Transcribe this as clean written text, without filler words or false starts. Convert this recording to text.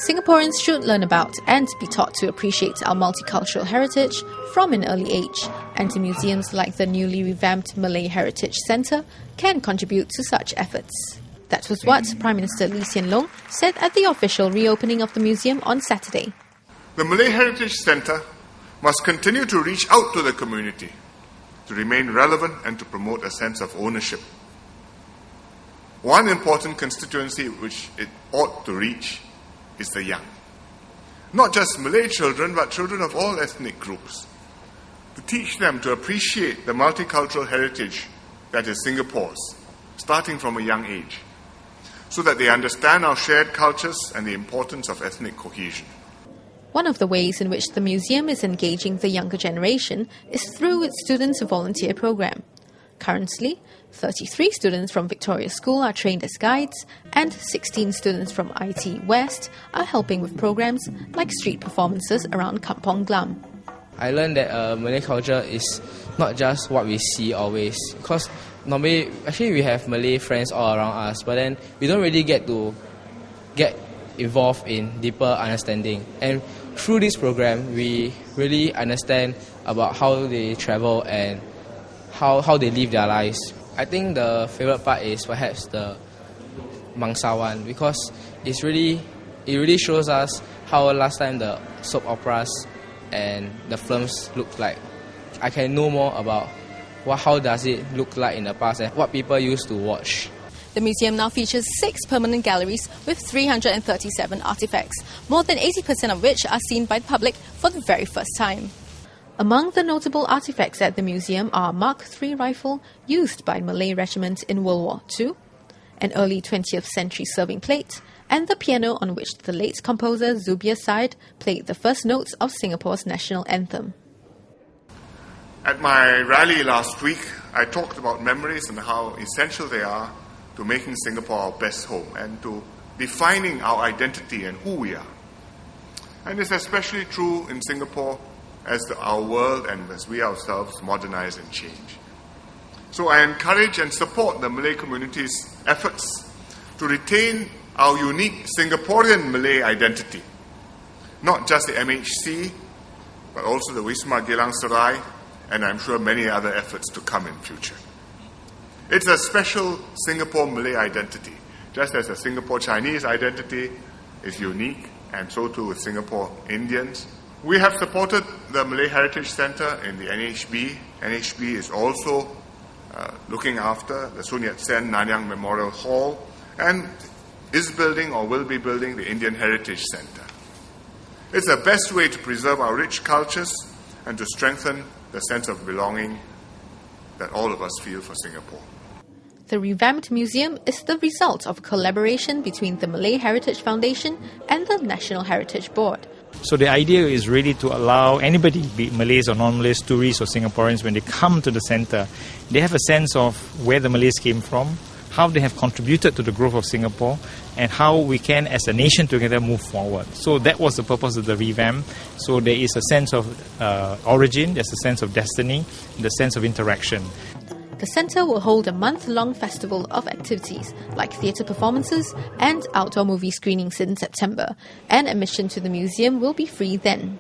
Singaporeans should learn about and be taught to appreciate our multicultural heritage from an early age, and museums like the newly revamped Malay Heritage Centre can contribute to such efforts. That was what Prime Minister Loong said at the official reopening of the museum on Saturday. The Malay Heritage Centre must continue to reach out to the community, to remain relevant and to promote a sense of ownership. One important constituency which it ought to reach is the young. Not just Malay children, but children of all ethnic groups. To teach them to appreciate the multicultural heritage that is Singapore's, starting from a young age, so that they understand our shared cultures and the importance of ethnic cohesion. One of the ways in which the museum is engaging the younger generation is through its Students Volunteer program. Currently, 33 students from Victoria School are trained as guides, and 16 students from IT West are helping with programs like street performances around Kampong Glam. I learned that Malay culture is not just what we see always, because normally, actually we have Malay friends all around us, but then we don't really get involved in deeper understanding. And through this program, we really understand about how they travel and how they live their lives. I think the favourite part is perhaps the Bangsawan, because it really shows us how last time the soap operas and the films looked like. I can know more about how does it look like in the past and what people used to watch. The museum now features 6 permanent galleries with 337 artifacts, more than 80% of which are seen by the public for the very first time. Among the notable artifacts at the museum are a Mark III rifle used by Malay regiment in World War II, an early 20th century serving plate, and the piano on which the late composer Zubir Said played the first notes of Singapore's national anthem. At my rally last week, I talked about memories and how essential they are to making Singapore our best home and to defining our identity and who we are. And it's especially true in Singapore as our world and as we ourselves modernize and change. So I encourage and support the Malay community's efforts to retain our unique Singaporean Malay identity, not just the MHC, but also the Wisma Geylang Serai, and I'm sure many other efforts to come in future. It's a special Singapore Malay identity, just as the Singapore Chinese identity is unique, and so too with Singapore Indians. We have supported the Malay Heritage Centre in the NHB. NHB is also looking after the Sun Yat-sen Nanyang Memorial Hall and is building or will be building the Indian Heritage Centre. It's the best way to preserve our rich cultures and to strengthen the sense of belonging that all of us feel for Singapore. The revamped museum is the result of a collaboration between the Malay Heritage Foundation and the National Heritage Board. So the idea is really to allow anybody, be it Malays or non-Malays, tourists or Singaporeans, when they come to the centre, they have a sense of where the Malays came from, how they have contributed to the growth of Singapore, and how we can, as a nation together, move forward. So that was the purpose of the revamp. So there is a sense of origin, there's a sense of destiny, the sense of interaction. The centre will hold a month-long festival of activities like theatre performances and outdoor movie screenings in September, and admission to the museum will be free then.